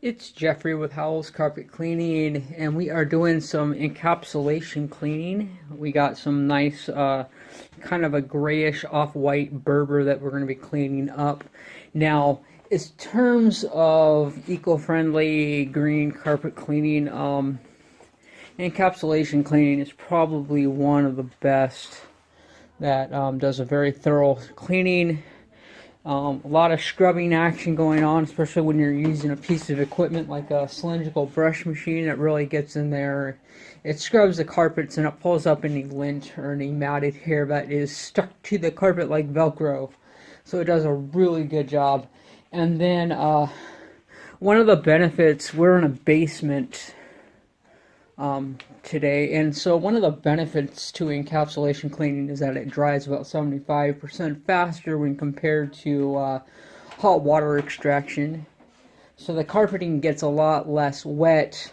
It's Jeffrey with Howells Carpet Cleaning, and we are doing some encapsulation cleaning. We got some nice, kind of a grayish off-white Berber that we're going to be cleaning up. Now, in terms of eco-friendly green carpet cleaning, encapsulation cleaning is probably one of the best that does a very thorough cleaning. A lot of scrubbing action going on, especially when you're using a piece of equipment like a cylindrical brush machine that really gets in there. It scrubs the carpets and it pulls up any lint or any matted hair that is stuck to the carpet like Velcro. So it does a really good job. And then one of the benefits, we're in a basement today, and so one of the benefits to encapsulation cleaning is that it dries about 75% faster when compared to hot water extraction. So the carpeting gets a lot less wet.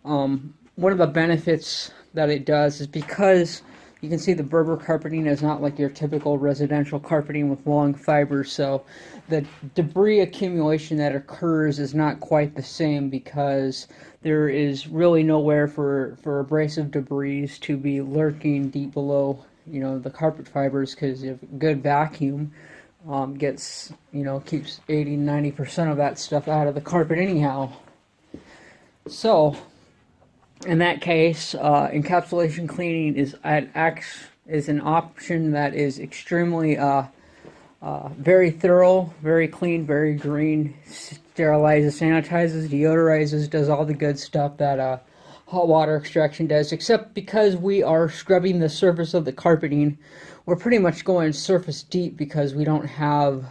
One of the benefits that it does is because you can see the Berber carpeting is not like your typical residential carpeting with long fibers, so the debris accumulation that occurs is not quite the same because there is really nowhere for abrasive debris to be lurking deep below, the carpet fibers, because if good vacuum gets, keeps 80-90% of that stuff out of the carpet anyhow. So in that case, encapsulation cleaning is an option that is extremely very thorough, very clean, very green. Sterilizes, sanitizes, deodorizes, does all the good stuff that hot water extraction does, except because we are scrubbing the surface of the carpeting, we're pretty much going surface deep because we don't have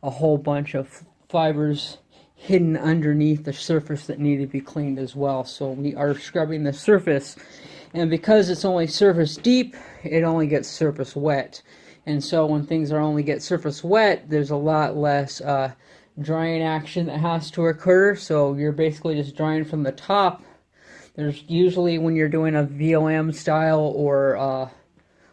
a whole bunch of fibers hidden underneath the surface that need to be cleaned as well. So we are scrubbing the surface, and because it's only surface deep, it only gets surface wet. And so when things only get surface wet, there's a lot less drying action that has to occur. So you're basically just drying from the top. There's usually, when you're doing a VOM style or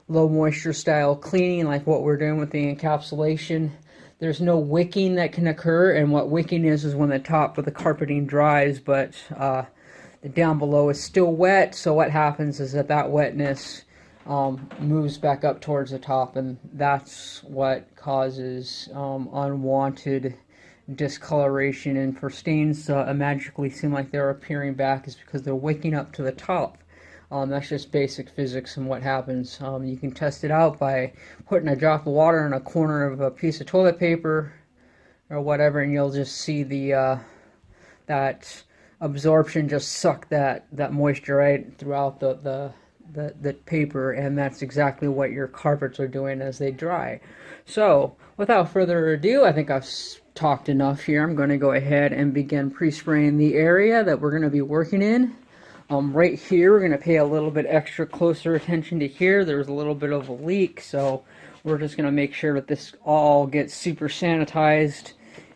low moisture style cleaning like what we're doing with the encapsulation, there's no wicking that can occur, and what wicking is when the top of the carpeting dries, but the down below is still wet. So what happens is that wetness moves back up towards the top, and that's what causes unwanted discoloration. And for stains to magically seem like they're appearing back is because they're waking up to the top. That's just basic physics and what happens. You can test it out by putting a drop of water in a corner of a piece of toilet paper or whatever, and you'll just see the that absorption just suck that moisture right throughout the paper, and that's exactly what your carpets are doing as they dry. So without further ado, I think I've talked enough here. I'm going to go ahead and begin pre-spraying the area that we're going to be working in. Right here, we're going to pay a little bit extra closer attention to here. There's a little bit of a leak, so we're just going to make sure that this all gets super sanitized.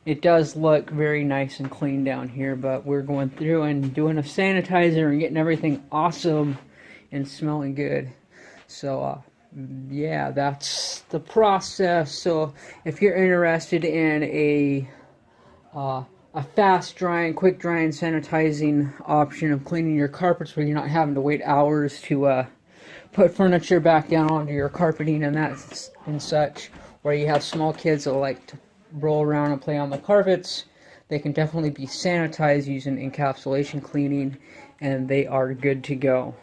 It does look very nice and clean down here, but we're going through and doing a sanitizer and getting everything awesome and smelling good. So yeah, that's the process. So if you're interested in a fast drying, quick drying, sanitizing option of cleaning your carpets where you're not having to wait hours to put furniture back down onto your carpeting and such, where you have small kids that like to roll around and play on the carpets, they can definitely be sanitized using encapsulation cleaning, and they are good to go.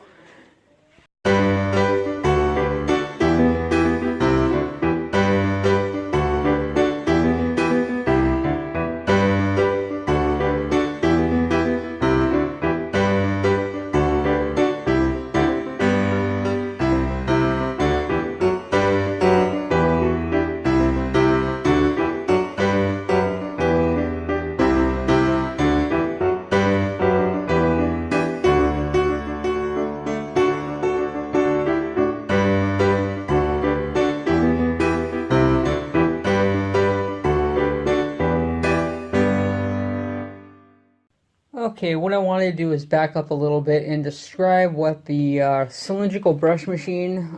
Okay, what I want to do is back up a little bit and describe what the cylindrical brush machine,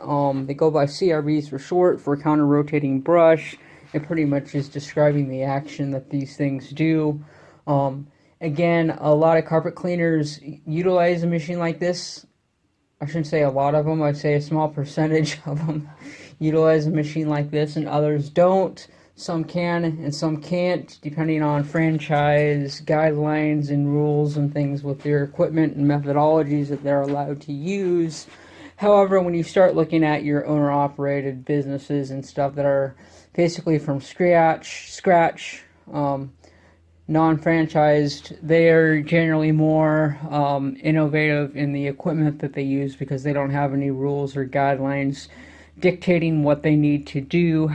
they go by CRBs for short, for counter-rotating brush. It pretty much is describing the action that these things do. And Again, a lot of carpet cleaners utilize a machine like this. I shouldn't say a lot of them, I'd say a small percentage of them utilize a machine like this, and others don't. Some can and some can't, depending on franchise guidelines and rules and things with their equipment and methodologies that they're allowed to use. However, when you start looking at your owner-operated businesses and stuff that are basically from scratch, non-franchised, they are generally more innovative in the equipment that they use because they don't have any rules or guidelines dictating what they need to do,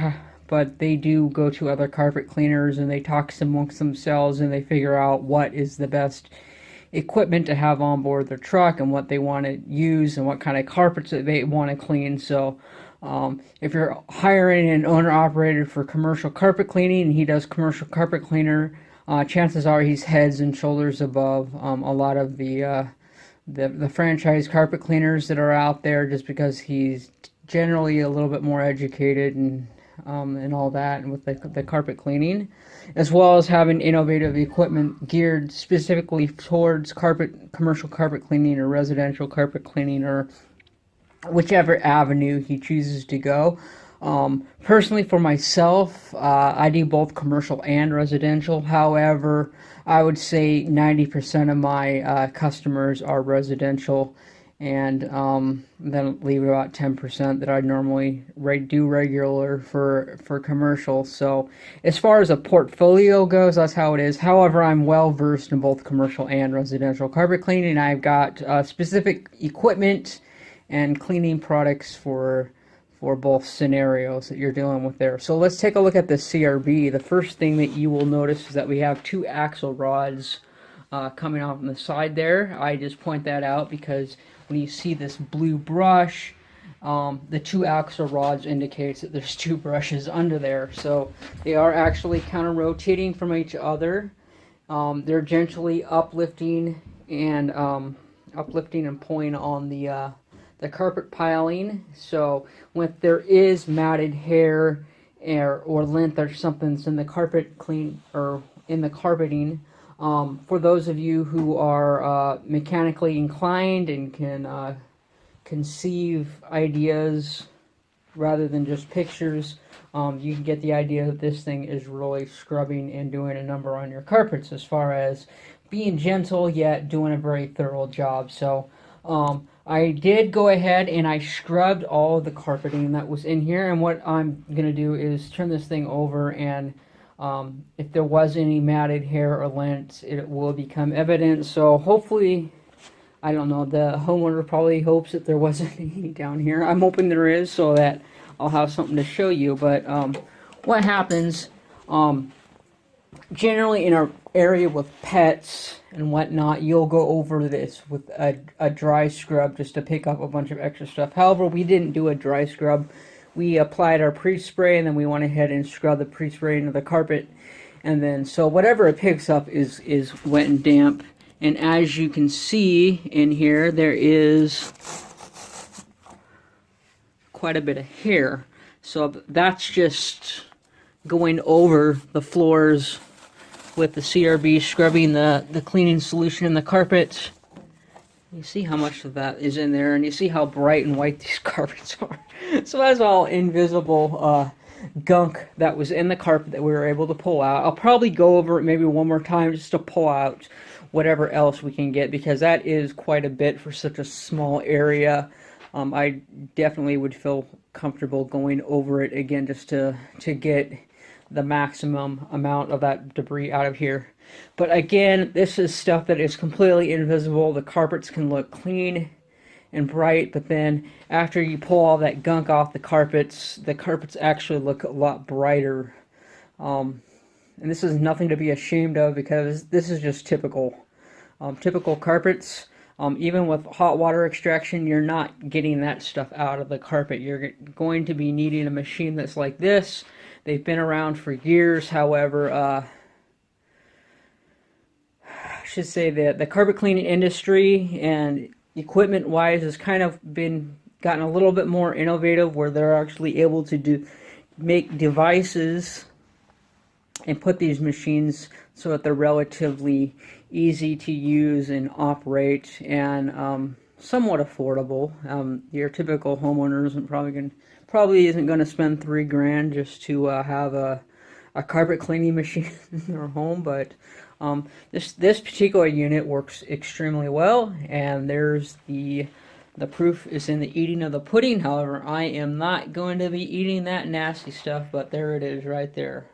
but they do go to other carpet cleaners and they talk amongst themselves and they figure out what is the best equipment to have on board their truck and what they want to use and what kind of carpets that they want to clean. So if you're hiring an owner-operator for commercial carpet cleaning and he does commercial carpet cleaner, chances are he's heads and shoulders above a lot of the franchise carpet cleaners that are out there, just because he's generally a little bit more educated and all that, and with the carpet cleaning, as well as having innovative equipment geared specifically towards commercial carpet cleaning or residential carpet cleaning, or whichever avenue he chooses to go. Personally, for myself, I do both commercial and residential. However, I would say 90% of my customers are residential, and then leave about 10% that I normally do regular for commercial. So as far as a portfolio goes, that's how it is. However, I'm well versed in both commercial and residential carpet cleaning. I've got specific equipment and cleaning products for both scenarios that you're dealing with there. So let's take a look at the CRB. The first thing that you will notice is that we have two axle rods coming off on the side there. I just point that out because when you see this blue brush, the two axle rods indicates that there's two brushes under there. So they are actually counter rotating from each other. They're gently uplifting and pulling on the carpet piling. So when there is matted hair or lint or something's in the carpet or in the carpeting, for those of you who are mechanically inclined and can conceive ideas rather than just pictures, you can get the idea that this thing is really scrubbing and doing a number on your carpets as far as being gentle yet doing a very thorough job. So I did go ahead and I scrubbed all of the carpeting that was in here, and what I'm going to do is turn this thing over, and if there was any matted hair or lint, it will become evident. So hopefully, I don't know, the homeowner probably hopes that there wasn't any down here. I'm hoping there is, so that I'll have something to show you. But what happens generally in our area with pets and whatnot, you'll go over this with a dry scrub just to pick up a bunch of extra stuff. However, we didn't do a dry scrub. We applied our pre-spray, and then we went ahead and scrubbed the pre-spray into the carpet, and then so whatever it picks up is wet and damp. And as you can see in here, there is quite a bit of hair. So that's just going over the floors with the CRB, scrubbing the cleaning solution in the carpet. You see how much of that is in there, and you see how bright and white these carpets are. So that's all invisible gunk that was in the carpet that we were able to pull out. I'll probably go over it maybe one more time just to pull out whatever else we can get, because that is quite a bit for such a small area. I definitely would feel comfortable going over it again just to get the maximum amount of that debris out of here. But again, this is stuff that is completely invisible. The carpets can look clean and bright, but then after you pull all that gunk off the carpets actually look a lot brighter. And this is nothing to be ashamed of, because this is just typical carpets. Even with hot water extraction, you're not getting that stuff out of the carpet. You're going to be needing a machine that's like this. They've been around for years. However, I should say that the carpet cleaning industry and equipment-wise has kind of gotten a little bit more innovative, where they're actually able to make devices and put these machines so that they're relatively easy to use and operate, and somewhat affordable. Your typical homeowner probably isn't going to spend $3 grand just to have a carpet cleaning machine in their home, but this particular unit works extremely well, and there's the proof is in the eating of the pudding. However, I am not going to be eating that nasty stuff, but there it is right there.